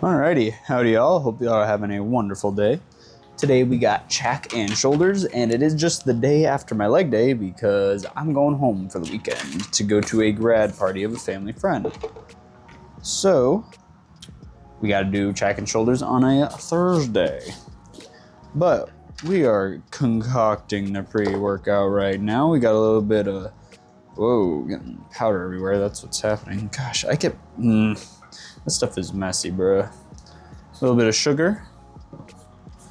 Alrighty, howdy y'all. Hope y'all are having a wonderful day. Today we got Chack and shoulders, and it is just the day after my leg day because I'm going home for the weekend to go to a grad party of a family friend. So, we gotta do Chack and shoulders on a Thursday. But we are concocting the pre-workout right now. We got a little bit of, whoa, getting powder everywhere. That's what's happening. Gosh, I get, this stuff is messy, bruh. A little bit of sugar.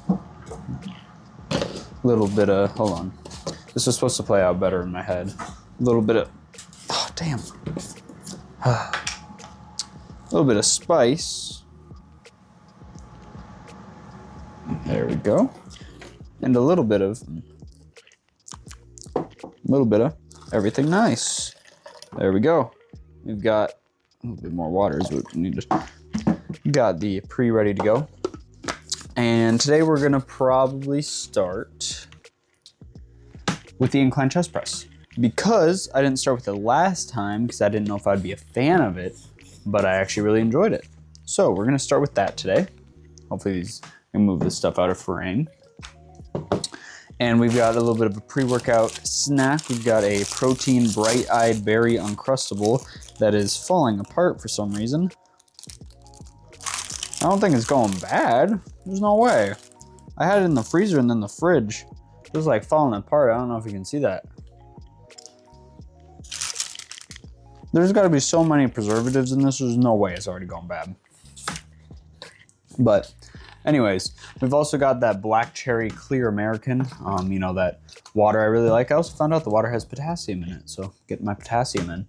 A little bit of, hold on. This is supposed to play out better in my head. A little bit of, oh, damn. A little bit of spice. There we go. And a little bit of everything nice. There we go. We've got a little bit more water is what we need to. Got the pre ready to go. And today we're gonna probably start with the incline chest press. Because I didn't start with it last time because I didn't know if I'd be a fan of it, but I actually really enjoyed it. So we're gonna start with that today. Hopefully I can move this stuff out of frame. And we've got a little bit of a pre-workout snack. We've got a protein bright-eyed berry uncrustable that is falling apart for some reason. I don't think it's going bad. There's no way. I had it in the freezer and then the fridge. It was like falling apart. I don't know if you can see that. There's gotta be so many preservatives in this. There's no way it's already gone bad. But anyways, we've also got that black cherry clear American, you know, that water I really like. I also found out the water has potassium in it, so getting my potassium in.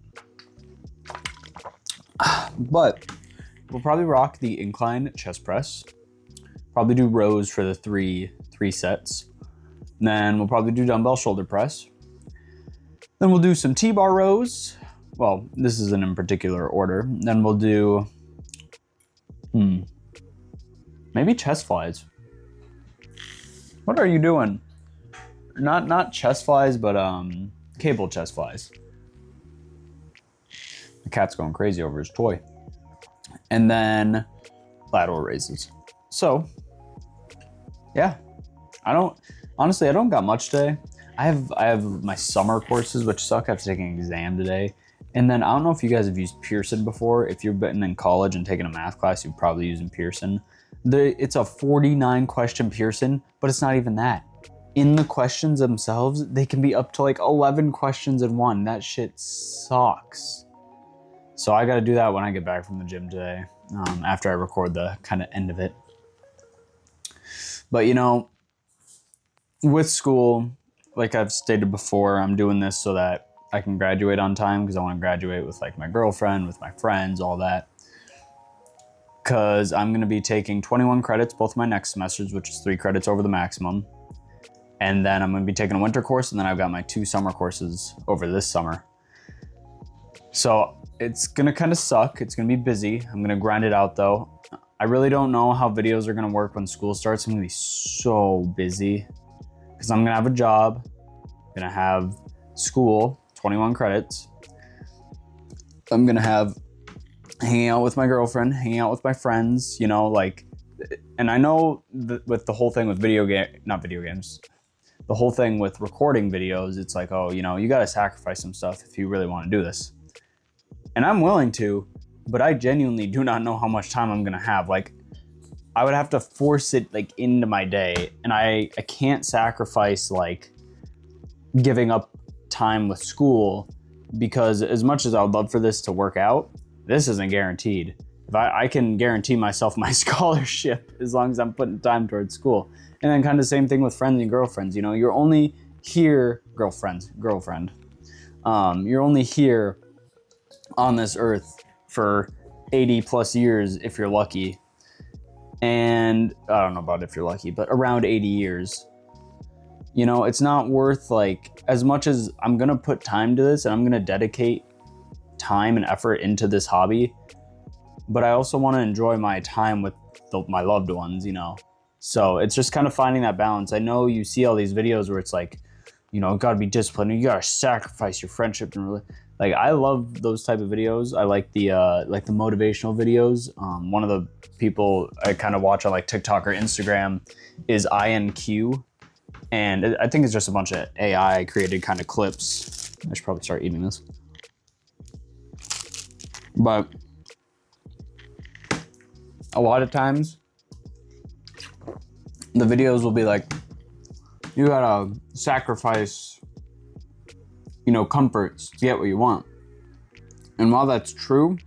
But we'll probably rock the incline chest press. Probably do rows for the three sets. And then we'll probably do dumbbell shoulder press. Then we'll do some T-bar rows. Well, this isn't in particular order. Then we'll do, maybe chest flies. What are you doing? Not chest flies, but cable chest flies. The cat's going crazy over his toy. And then lateral raises. So, yeah. I don't got much today. I have my summer courses, which suck. I have to take an exam today. And then I don't know if you guys have used Pearson before. If you've been in college and taken a math class, you've probably used Pearson. It's a 49 question Pearson, but it's not even that. In the questions themselves, they can be up to like 11 questions in one. That shit sucks. So I gotta do that when I get back from the gym today, after I record the kind of end of it. But you know, with school, like I've stated before, I'm doing this so that I can graduate on time because I want to graduate with like my girlfriend, with my friends, all that. Because I'm going to be taking 21 credits both my next semesters, which is 3 credits over the maximum. And then I'm going to be taking a winter course, and then I've got my 2 summer courses over this summer. So it's going to kind of suck. It's going to be busy. I'm going to grind it out though. I really don't know how videos are going to work when school starts. I'm going to be so busy because I'm going to have a job. I'm going to have school, 21 credits. I'm going to have hanging out with my girlfriend, hanging out with my friends, you know, like, and I know with the whole thing with the whole thing with recording videos, it's like, oh, you know, you got to sacrifice some stuff if you really want to do this. And I'm willing to, but I genuinely do not know how much time I'm going to have. Like, I would have to force it like into my day, and I can't sacrifice like giving up time with school, because as much as I would love for this to work out, this isn't guaranteed. If I can guarantee myself my scholarship as long as I'm putting time towards school. And then kind of same thing with friends and girlfriends. You know, you're only here, girlfriend. You're only here on this earth for 80 plus years if you're lucky. And I don't know about if you're lucky, but around 80 years. You know, it's not worth, like, as much as I'm gonna put time to this and I'm gonna dedicate time and effort into this hobby, but I also want to enjoy my time with my loved ones, you know. So it's just kind of finding that balance. I know you see all these videos where it's like, you know, gotta be disciplined. You gotta sacrifice your friendship and really. Like, I love those type of videos. I like the motivational videos. One of the people I kind of watch on like TikTok or Instagram is INQ, and I think it's just a bunch of AI created kind of clips. I should probably start eating this. But a lot of times, the videos will be like, you gotta sacrifice, you know, comforts to get what you want. And while that's true,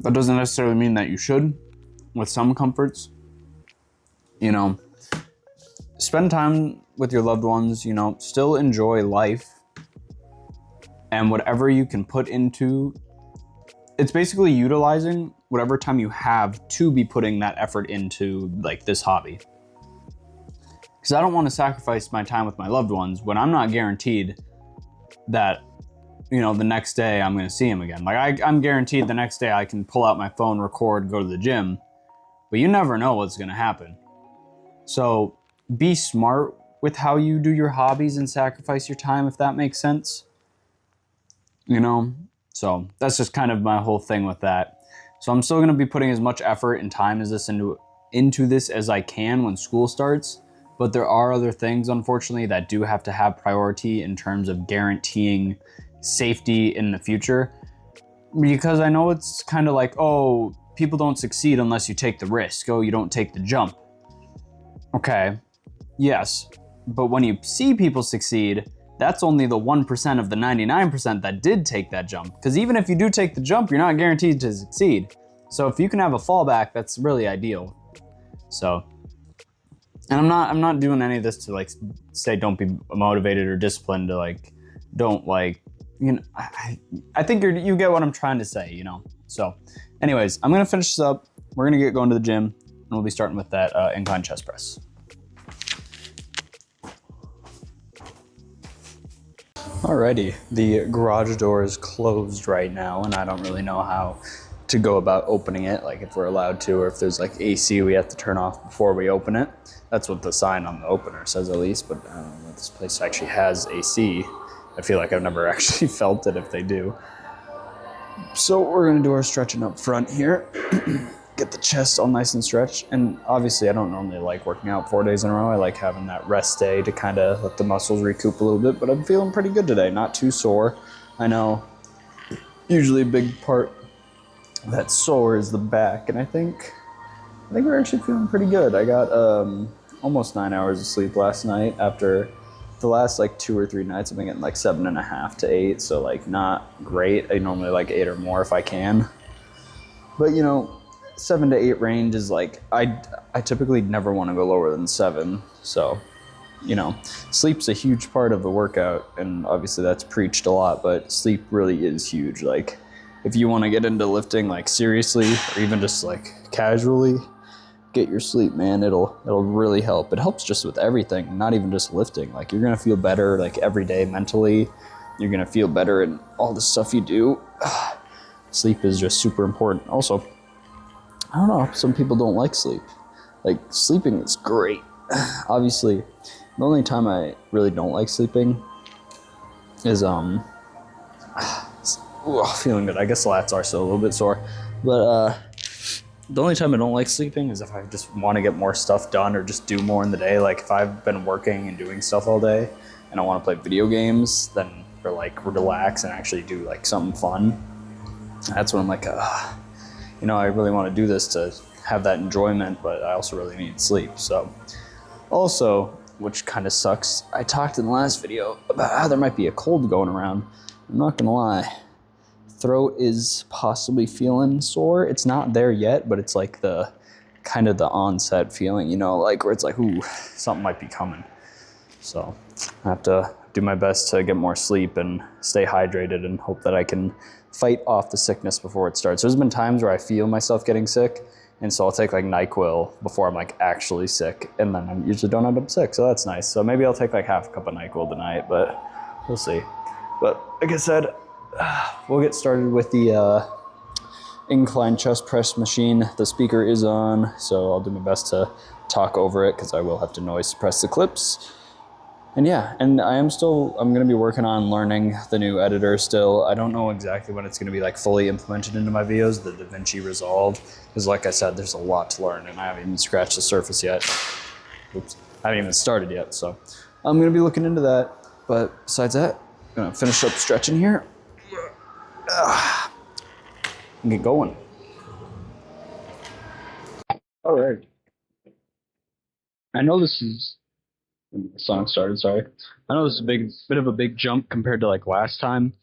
that doesn't necessarily mean that you should with some comforts. You know, spend time with your loved ones, you know, still enjoy life. And whatever you can put into, it's basically utilizing whatever time you have to be putting that effort into like this hobby. Because I don't want to sacrifice my time with my loved ones when I'm not guaranteed that, you know, the next day I'm going to see them again. Like I'm guaranteed the next day I can pull out my phone, record, go to the gym, but you never know what's going to happen. So be smart with how you do your hobbies and sacrifice your time, if that makes sense. You know, so that's just kind of my whole thing with that. So I'm still going to be putting as much effort and time as this into this as I can when school starts. But there are other things, unfortunately, that do have to have priority in terms of guaranteeing safety in the future. Because I know it's kind of like, oh, people don't succeed unless you take the risk. Oh, you don't take the jump. Okay, yes. But when you see people succeed, that's only the 1% of the 99% that did take that jump. Because even if you do take the jump, you're not guaranteed to succeed. So if you can have a fallback, that's really ideal. So... And I'm not doing any of this to like say don't be motivated or disciplined, to like don't like, you know, I think you get what I'm trying to say, you know. So anyways, I'm gonna finish this up. We're gonna get going to the gym, and we'll be starting with that incline chest press. Alrighty, the garage door is closed right now, and I don't really know how to go about opening it, like if we're allowed to, or if there's like AC we have to turn off before we open it. That's what the sign on the opener says, at least, but I don't know if this place actually has AC. I feel like I've never actually felt it if they do. So we're gonna do our stretching up front here. Get the chest all nice and stretched. And obviously I don't normally like working out 4 days in a row. I like having that rest day to kind of let the muscles recoup a little bit, but I'm feeling pretty good today, not too sore. I know usually a big part that's sore is the back, and I think we're actually feeling pretty good. I got almost 9 hours of sleep last night. After the last like 2 or 3 nights, I've been getting like 7.5 to 8, so like not great. I normally like 8 or more if I can, but you know, 7 to 8 range is like, I typically never want to go lower than 7. So, you know, sleep's a huge part of the workout, and obviously that's preached a lot, but sleep really is huge. Like, if you want to get into lifting like seriously, or even just like casually, get your sleep, man. It'll really help. It helps just with everything, not even just lifting. Like, you're gonna feel better like every day mentally. You're gonna feel better in all the stuff you do. Sleep is just super important. Also, I don't know, some people don't like sleep. Like, sleeping is great. Obviously, the only time I really don't like sleeping is feeling good. I guess the lats are still a little bit sore, but the only time I don't like sleeping is if I just want to get more stuff done or just do more in the day. Like, if I've been working and doing stuff all day and I want to play video games, then or like relax and actually do like something fun, that's when I'm like, you know, I really want to do this to have that enjoyment, but I also really need sleep. So also, which kind of sucks, I talked in the last video about how there might be a cold going around. I'm not gonna lie, throat is possibly feeling sore. It's not there yet, but it's like the kind of the onset feeling, you know, like where it's like, ooh, something might be coming. So I have to do my best to get more sleep and stay hydrated and hope that I can fight off the sickness before it starts. There's been times where I feel myself getting sick, and so I'll take like NyQuil before I'm like actually sick, and then I usually don't end up sick, so that's nice. So maybe I'll take like half a cup of NyQuil tonight, but we'll see. But like I said, we'll get started with the incline chest press machine. The speaker is on, so I'll do my best to talk over it because I will have to noise suppress the clips. And yeah, and I'm going to be working on learning the new editor still. I don't know exactly when it's going to be like fully implemented into my videos, the DaVinci Resolve, because like I said, there's a lot to learn and I haven't even scratched the surface yet. Oops, I haven't even started yet, so I'm going to be looking into that. But besides that, I'm going to finish up stretching here and get going. All right. I know this is when the song started, sorry. I know this is a bit of a big jump compared to like last time.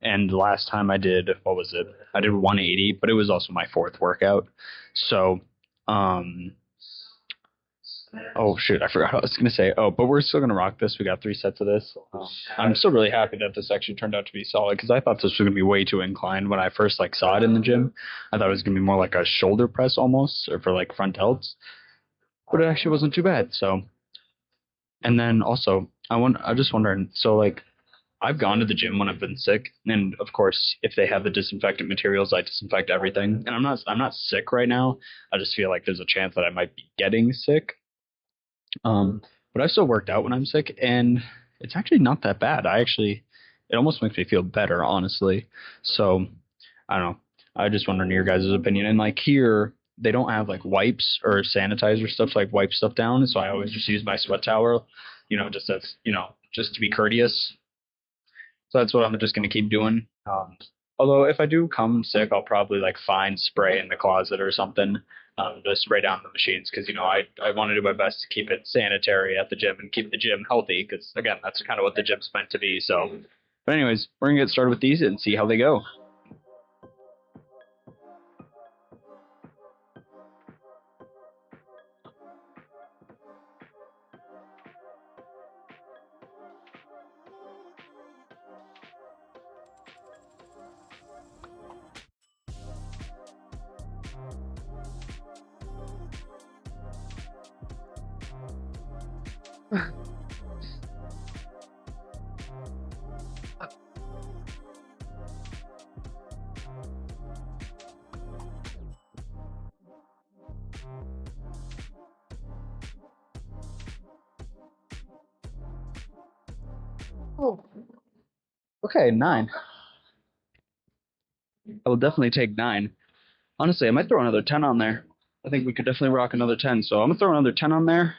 And last time I did, what was it? I did 180, but it was also my 4th workout. So, oh shoot, I forgot what I was going to say. Oh, but we're still going to rock this. We got 3 sets of this. I'm still really happy that this actually turned out to be solid because I thought this was going to be way too inclined when I first like saw it in the gym. I thought it was going to be more like a shoulder press almost, or for like front delts. But it actually wasn't too bad. So, and then also, I just wondering, so like, I've gone to the gym when I've been sick, and of course, if they have the disinfectant materials, I disinfect everything. And I'm not sick right now. I just feel like there's a chance that I might be getting sick. But I've still worked out when I'm sick, and it's actually not that bad. It almost makes me feel better, honestly. So, I don't know. I just wondering your guys' opinion. And like here, they don't have like wipes or sanitizer stuff to like wipe stuff down. So I always just use my sweat towel, just to be courteous. So that's what I'm just going to keep doing. Although if I do come sick, I'll probably like find spray in the closet or something to spray down the machines because, I want to do my best to keep it sanitary at the gym and keep the gym healthy because, again, that's kind of what the gym's meant to be. So, but anyways, we're going to get started with these and see how they go. Oh. Okay, 9. I will definitely take 9. Honestly, I might throw another 10 on there. I think we could definitely rock another 10. So I'm going to throw another 10 on there.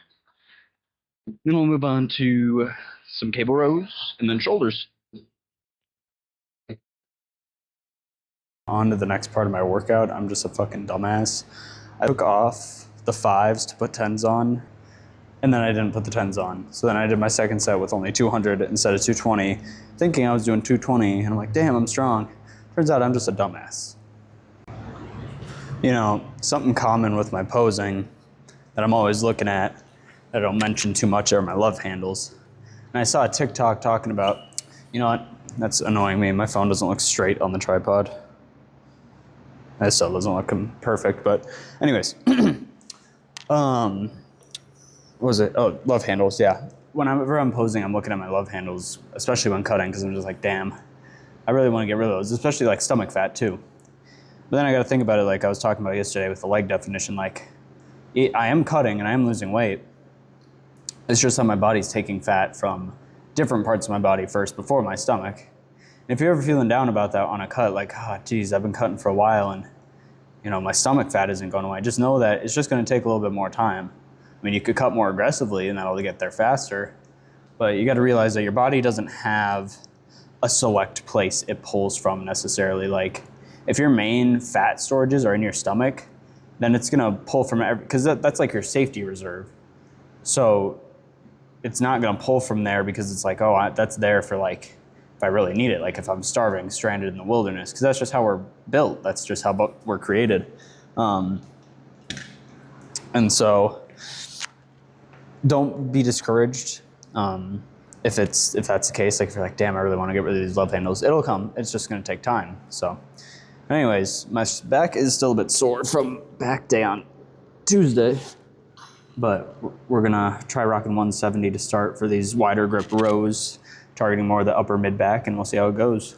Then we'll move on to some cable rows and then shoulders. On to the next part of my workout. I'm just a fucking dumbass. I took off the 5s to put 10s on, and then I didn't put the 10s on. So then I did my second set with only 200 instead of 220, thinking I was doing 220, and I'm like, damn, I'm strong. Turns out I'm just a dumbass. Something common with my posing that I'm always looking at that I don't mention too much are my love handles. And I saw a TikTok talking about, you know what, that's annoying me. My phone doesn't look straight on the tripod. It still doesn't look perfect, but anyways. What was it? Oh, love handles, yeah. Whenever I'm posing, I'm looking at my love handles, especially when cutting, because I'm just like, damn, I really want to get rid of those, especially like stomach fat too. But then I got to think about it like I was talking about yesterday with the leg definition. Like, I am cutting and I am losing weight. It's just that my body's taking fat from different parts of my body first before my stomach. And if you're ever feeling down about that on a cut, like, oh, geez, I've been cutting for a while and, my stomach fat isn't going away, just know that it's just going to take a little bit more time. I mean, you could cut more aggressively and that'll get there faster, but you got to realize that your body doesn't have a select place it pulls from necessarily. Like, if your main fat storages are in your stomach, then it's going to pull from because that's like your safety reserve. So it's not going to pull from there because it's like, oh, that's there for like, if I really need it, like if I'm starving, stranded in the wilderness, because that's just how we're built. That's just how we're created. And so don't be discouraged if that's the case. Like if you're like, damn, I really want to get rid of these love handles, it'll come. It's just going to take time. So anyways, my back is still a bit sore from back day on Tuesday, but we're going to try rocking 170 to start for these wider grip rows, targeting more of the upper mid back, and we'll see how it goes.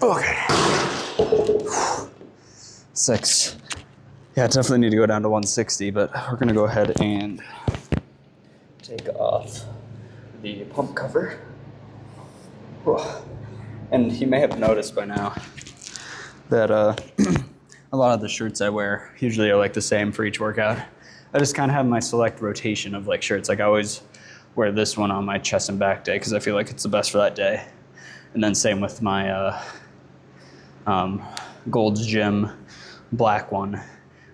Okay. 6. Yeah, I definitely need to go down to 160, but we're gonna go ahead and take off the pump cover. And you may have noticed by now that a lot of the shirts I wear usually are like the same for each workout. I just kind of have my select rotation of like shirts. Like I always wear this one on my chest and back day because I feel like it's the best for that day. And then same with my Gold's Gym black one.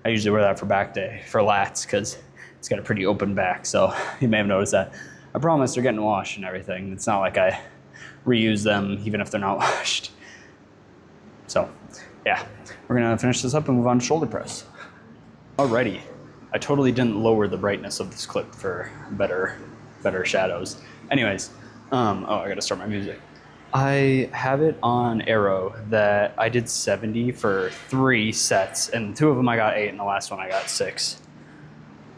I usually wear that for back day, for lats, because it's got a pretty open back. So you may have noticed that. I promise they're getting washed and everything. It's not like I reuse them even if they're not washed. So yeah, we're gonna finish this up and move on to shoulder press. Alrighty, I totally didn't lower the brightness of this clip for better shadows. Anyways, oh, I gotta start my music. I have it on Arrow that I did 70 for 3 sets, and 2 of them I got 8, and the last one I got 6.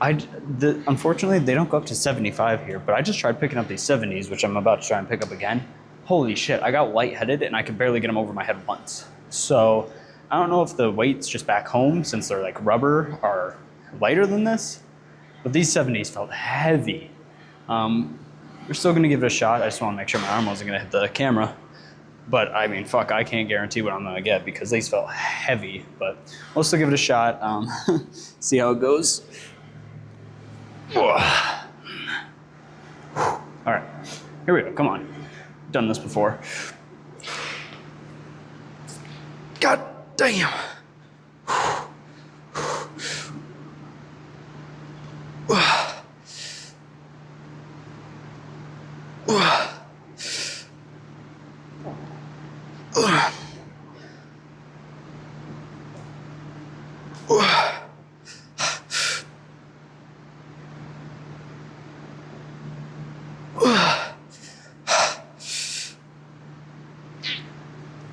Unfortunately, they don't go up to 75 here, but I just tried picking up these 70s, which I'm about to try and pick up again. Holy shit, I got lightheaded, and I could barely get them over my head once. So I don't know if the weights just back home, since they're like rubber, are lighter than this, but these 70s felt heavy. We're still gonna give it a shot. I just wanna make sure my arm wasn't gonna hit the camera. But I mean, fuck, I can't guarantee what I'm gonna get because these felt heavy, but we'll still give it a shot. See how it goes. All right, here we go, come on. Done this before. God damn.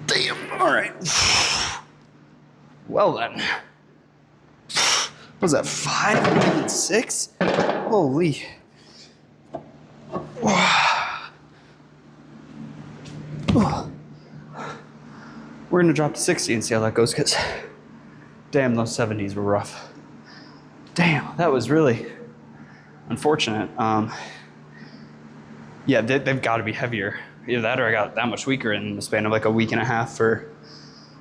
Damn, all right. Well then. What was that, 5 and even 6? Holy. We're gonna drop to 60 and see how that goes, because damn, those 70s were rough. Damn, that was really unfortunate. Yeah, they've got to be heavier. Either that or I got that much weaker in the span of like a week and a half for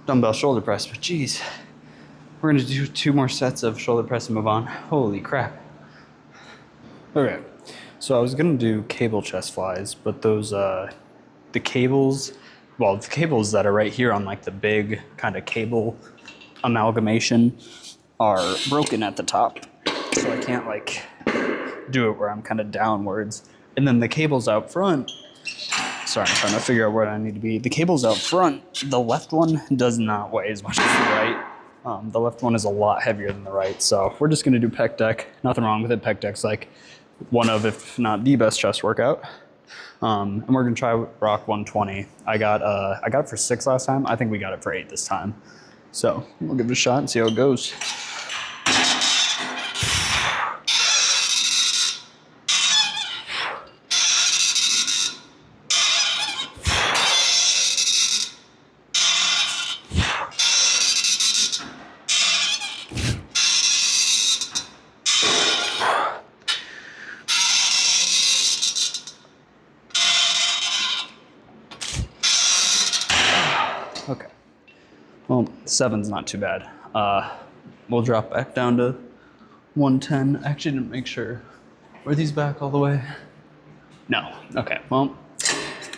dumbbell shoulder press. But geez, we're gonna do 2 more sets of shoulder press and move on. Holy crap. Okay, so I was gonna do cable chest flies, but those, the cables that are right here on like the big kind of cable amalgamation are broken at the top. So I can't like do it where I'm kind of downwards. And then the cables out front, sorry, I'm trying to figure out where I need to be. The cables out front, the left one does not weigh as much as the right. The left one is a lot heavier than the right. So we're just gonna do pec deck. Nothing wrong with it. Pec deck's like one of, if not the best chest workout. And we're gonna try rock 120. I got it for 6 last time. I think we got it for 8 this time. So we'll give it a shot and see how it goes. Okay, well, 7's not too bad. We'll drop back down to 110. I actually didn't make sure. Were these back all the way? No, okay, well,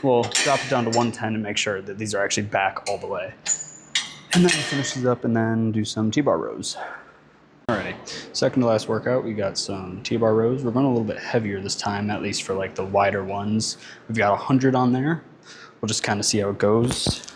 we'll drop it down to 110 and make sure that these are actually back all the way. And then finish these up and then do some T-bar rows. Alrighty, second to last workout, we got some T-bar rows. We're going a little bit heavier this time, at least for like the wider ones. We've got 100 on there. We'll just kind of see how it goes.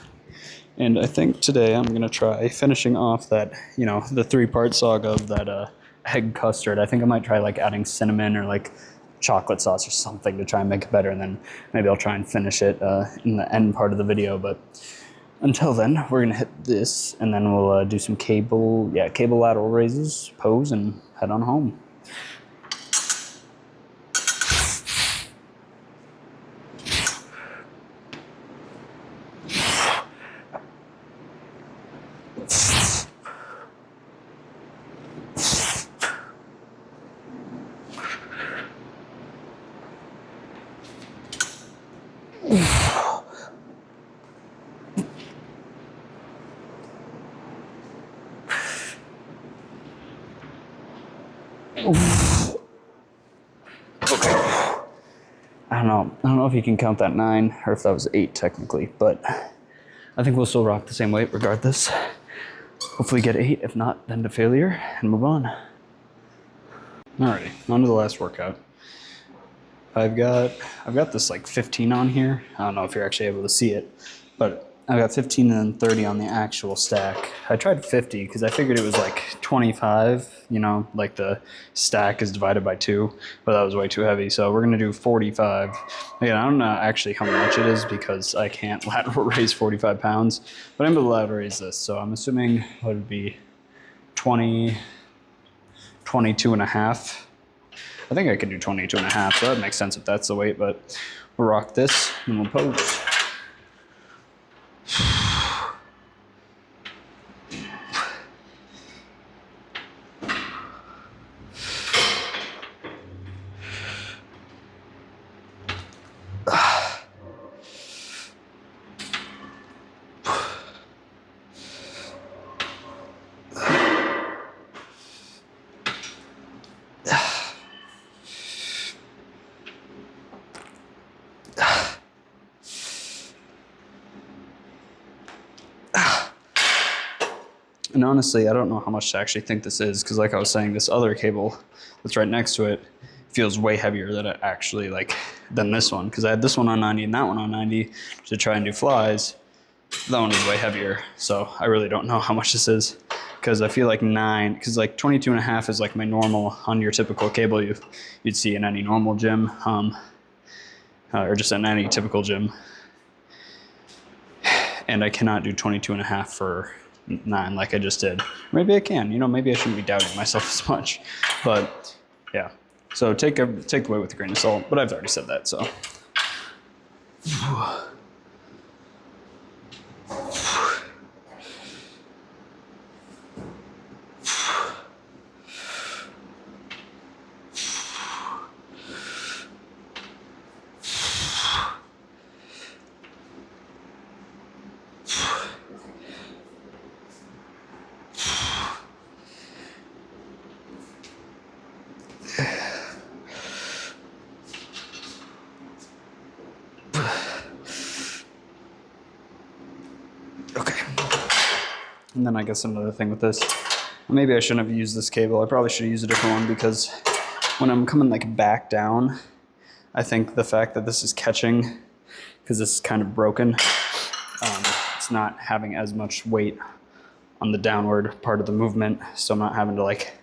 And I think today I'm gonna try finishing off that, you know, the 3-part saga of that egg custard. I think I might try like adding cinnamon or like chocolate sauce or something to try and make it better. And then maybe I'll try and finish it in the end part of the video. But until then, we're gonna hit this and then we'll do some cable lateral raises, pose, and head on home. Okay. I don't know if you can count that 9 or if that was 8 technically, but I think we'll still rock the same weight regardless. Hopefully get 8, if not, then to failure and move on. Alrighty, on to the last workout. I've got this like 15 on here. I don't know if you're actually able to see it, but I've got 15 and then 30 on the actual stack. I tried 50 because I figured it was like 25, you know, like the stack is divided by 2, but that was way too heavy. So we're gonna do 45. Again, I don't know actually how much it is because I can't lateral raise 45 pounds, but I'm able to lateral raise this. So I'm assuming what would be 20, 22 and a half. I think I could do 22 and a half, so that makes sense if that's the weight, but we'll rock this and we'll pose. And honestly, I don't know how much to actually think this is, because like I was saying, this other cable that's right next to it feels way heavier than it actually than this one, because I had this one on 90 and that one on 90 to try and do flies. That one is way heavier, so I really don't know how much this is, because I feel like 9, because like 22 and a half is like my normal on your typical cable you'd see in any normal gym, or just in any typical gym. And I cannot do 22 and a half for 9 like I just did. Maybe I can, you know, maybe I shouldn't be doubting myself as much, but yeah. So take the weight with a grain of salt, but I've already said that, so. Okay. And then I guess another thing with this, maybe I shouldn't have used this cable. I probably should have used a different one, because when I'm coming like back down, I think the fact that this is catching, because this is kind of broken, it's not having as much weight on the downward part of the movement, so I'm not having to like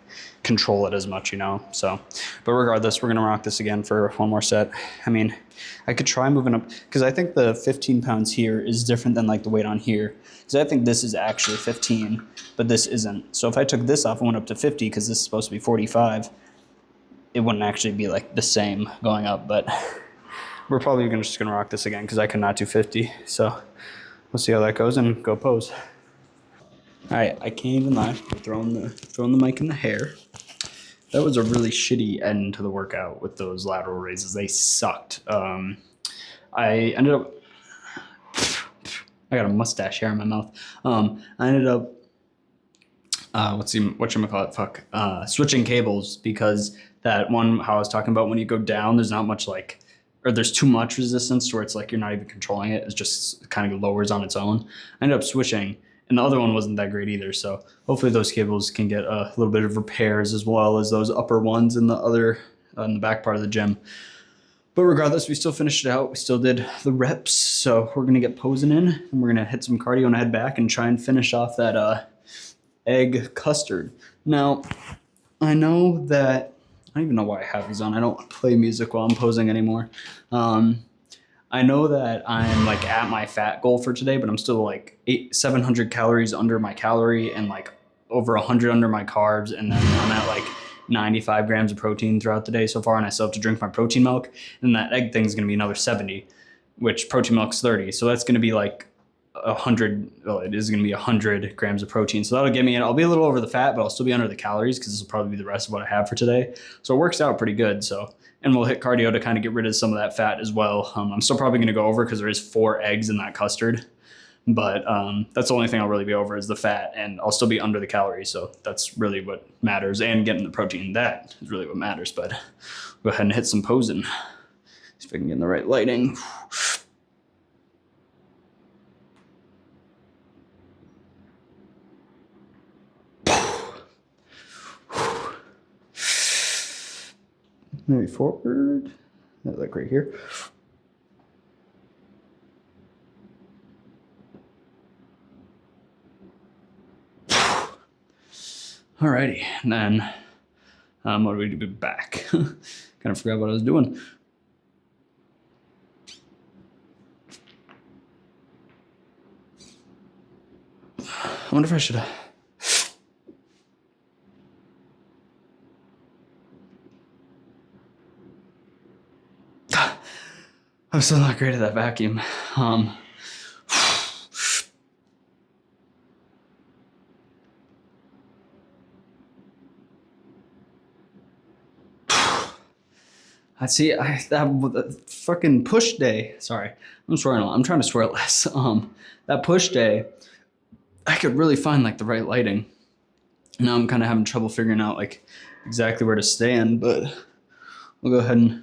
control it as much, you know. So, but regardless, we're gonna rock this again for one more set. I mean, I could try moving up, because I think the 15 pounds here is different than like the weight on here, because I think this is actually 15, but this isn't. So if I took this off and went up to 50, because this is supposed to be 45, it wouldn't actually be like the same going up. But we're probably just gonna rock this again, because I cannot do 50. So we'll see how that goes and go pose. All right, I can't even lie. We're throwing the mic in the hair. That was a really shitty end to the workout with those lateral raises. They sucked. I ended up, I got a mustache hair in my mouth. I ended up, switching cables, because that one, how I was talking about, when you go down, there's not much like, or there's too much resistance to where it's like you're not even controlling it. It just kind of lowers on its own. I ended up switching, and the other one wasn't that great either. So hopefully those cables can get a little bit of repairs, as well as those upper ones in the other, in the back part of the gym. But regardless, we still finished it out. We still did the reps. So we're gonna get posing in, and we're gonna hit some cardio and head back and try and finish off that egg custard. Now, I know that, I don't even know why I have these on. I don't play music while I'm posing anymore. I know that I'm like at my fat goal for today, but I'm still like 700 calories under my calorie and like over 100 under my carbs. And then I'm at like 95 grams of protein throughout the day so far. And I still have to drink my protein milk. And that egg thing is going to be another 70, which protein milk's 30. So that's going to be like 100, well, it is going to be 100 grams of protein. So that'll get me in. I'll be a little over the fat, but I'll still be under the calories, because this will probably be the rest of what I have for today. So it works out pretty good. So, and we'll hit cardio to kind of get rid of some of that fat as well. I'm still probably going to go over, because there is 4 eggs in that custard. But that's the only thing I'll really be over is the fat, and I'll still be under the calories. So that's really what matters, and getting the protein. That is really what matters. But go ahead and hit some posing. See if I can get in the right lighting. Maybe forward, like right here. Alrighty, and then what do we do back? Kind of forgot what I was doing. I wonder if I should. I'm still not great at that vacuum. I see. That fucking push day. Sorry, I'm swearing a lot. I'm trying to swear less. That push day, I could really find like the right lighting. Now I'm kind of having trouble figuring out like exactly where to stand, but we'll go ahead and.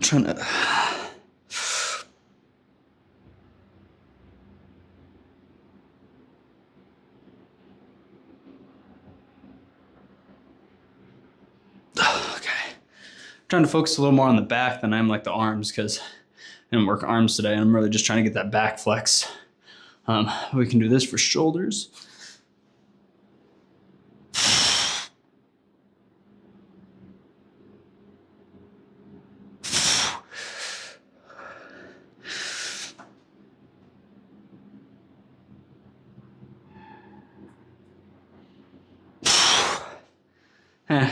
Trying to. Trying to focus a little more on the back than I am like the arms, because I didn't work arms today and I'm really just trying to get that back flex. We can do this for shoulders.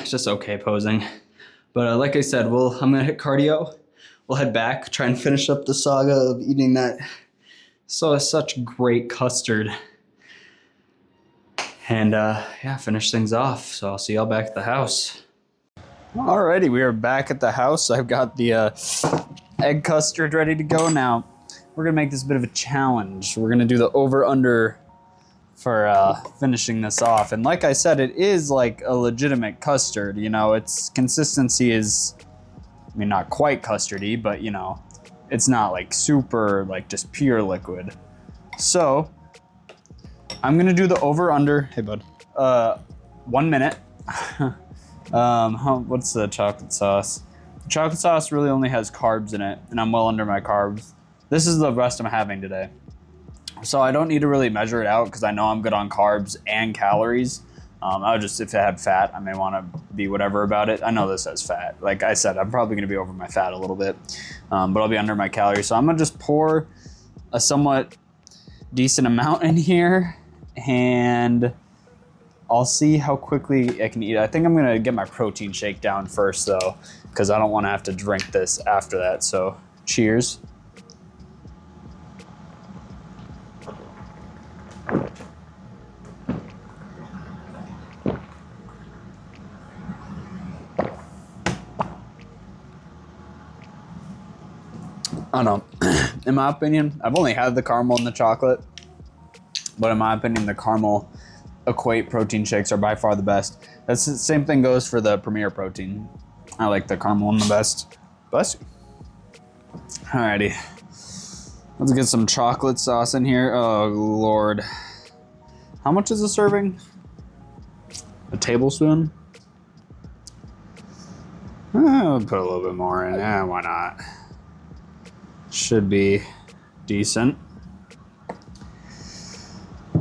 Just okay posing. But like I said, I'm gonna hit cardio. We'll head back, try and finish up the saga of eating that such great custard. And yeah, finish things off. So I'll see y'all back at the house. Alrighty, we are back at the house. I've got the egg custard ready to go now. We're gonna make this a bit of a challenge. We're gonna do the over/under for finishing this off. And like I said, it is like a legitimate custard. You know, its consistency is, I mean, not quite custardy, but you know, it's not like super, like just pure liquid. So I'm gonna do the over/under. Hey bud. 1 minute. What's the chocolate sauce? The chocolate sauce really only has carbs in it, and I'm well under my carbs. This is the rest I'm having today. So I don't need to really measure it out because I know I'm good on carbs and calories. I would just, if it had fat, I may want to be whatever about it. I know this has fat. Like I said, I'm probably going to be over my fat a little bit, but I'll be under my calories. So I'm going to just pour a somewhat decent amount in here, and I'll see how quickly I can eat. I think I'm going to get my protein shake down first, though, because I don't want to have to drink this after that. So cheers. I don't know. In my opinion, I've only had the caramel and the chocolate, but in my opinion, the caramel Equate protein shakes are by far the best. That's the same thing goes for the Premier protein. I like the caramel one the best. Bless you. Alrighty. Let's get some chocolate sauce in here. Oh, Lord. How much is a serving? A tablespoon? I'll put a little bit more in. Why not? Should be decent.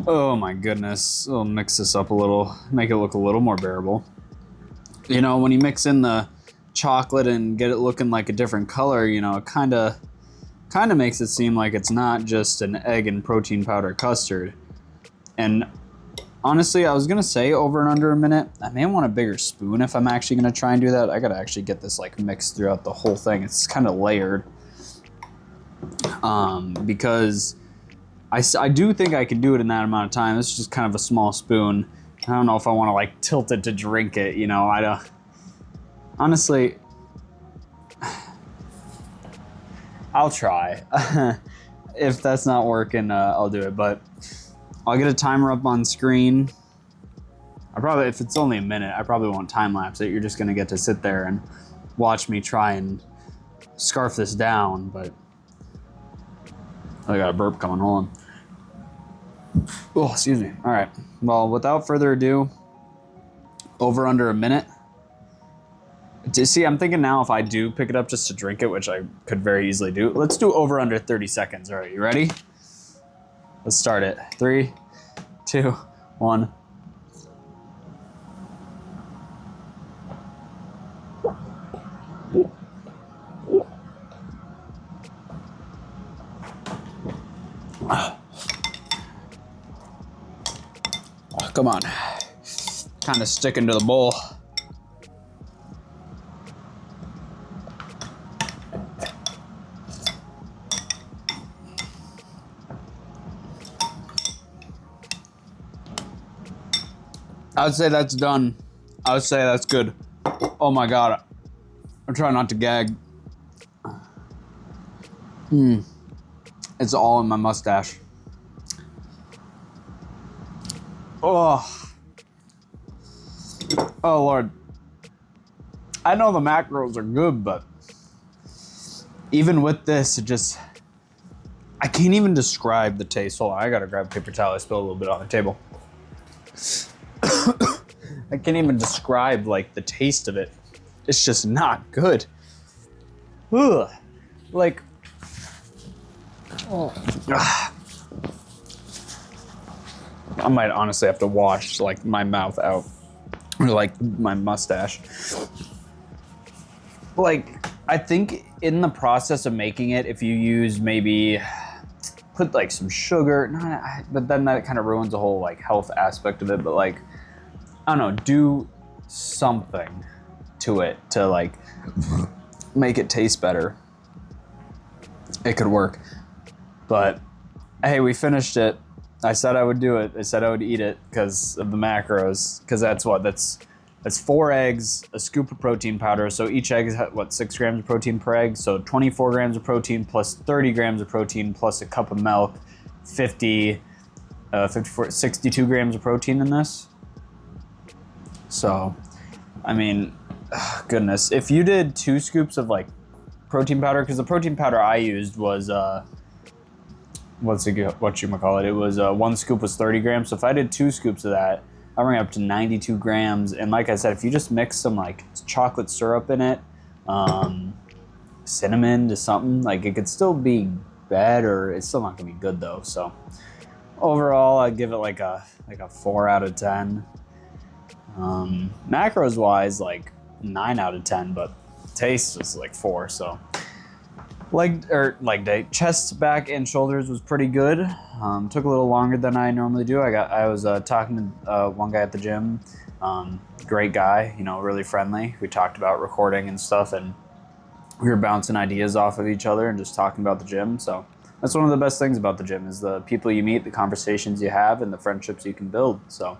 Oh my goodness. I'll mix this up a little, make it look a little more bearable. You know, when you mix in the chocolate and get it looking like a different color, you know, it kind of makes it seem like it's not just an egg and protein powder custard. And honestly, I was gonna say over and under a minute. I may want a bigger spoon if I'm actually gonna try and do that. I gotta actually get this like mixed throughout the whole thing. It's kind of layered. Because I do think I can do it in that amount of time. It's just kind of a small spoon. I don't know if I want to like tilt it to drink it, you know. I don't. Honestly, I'll try. If that's not working, I'll do it. But I'll get a timer up on screen. I probably, if it's only a minute, I probably won't time lapse it. You're just gonna get to sit there and watch me try and scarf this down. But I got a burp coming. Hold on. Oh, excuse me. All right. Well, without further ado, over under a minute. See, I'm thinking now if I do pick it up just to drink it, which I could very easily do. Let's do over under 30 seconds. All right, you ready? Let's start it. 3, 2, 1. Come on. Kind of sticking to the bowl. I would say that's done. I would say that's good. Oh my God. I'm trying not to gag. It's all in my mustache. Oh. Oh Lord. I know the macros are good, but even with this, it just, I can't even describe the taste. Hold on, I gotta grab a paper towel. I spilled a little bit on the table. I can't even describe like the taste of it. It's just not good. Ugh. Like, oh. I might honestly have to wash like my mouth out, or like my mustache. Like, I think in the process of making it, if you use maybe put like some sugar, but then that kind of ruins the whole like health aspect of it. But like, I don't know, do something to it to like make it taste better. It could work. But hey, we finished it. I said I would do it. I said I would eat it because of the macros. Because that's what? That's 4 eggs, a scoop of protein powder. So each egg is what, 6 grams of protein per egg. So 24 grams of protein plus 30 grams of protein plus a cup of milk. 62 grams of protein in this. So, I mean, goodness. If you did 2 scoops of like protein powder, because the protein powder I used was whatchamacallit, it was 1 scoop was 30 grams. So if I did 2 scoops of that, I bring it up to 92 grams. And like I said, if you just mix some like chocolate syrup in it, cinnamon to something, like it could still be better. It's still not gonna be good though. So overall, I'd give it like a 4 out of 10. Macros wise, like 9 out of 10, but taste was like 4. So leg day, chest, back, and shoulders was pretty good. Took a little longer than I normally do. I was talking to one guy at the gym, great guy, you know, really friendly. We talked about recording and stuff, and we were bouncing ideas off of each other and just talking about the gym. So that's one of the best things about the gym is the people you meet, the conversations you have, and the friendships you can build. So,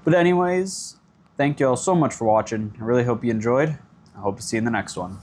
but anyways, thank you all so much for watching. I really hope you enjoyed. I hope to see you in the next one.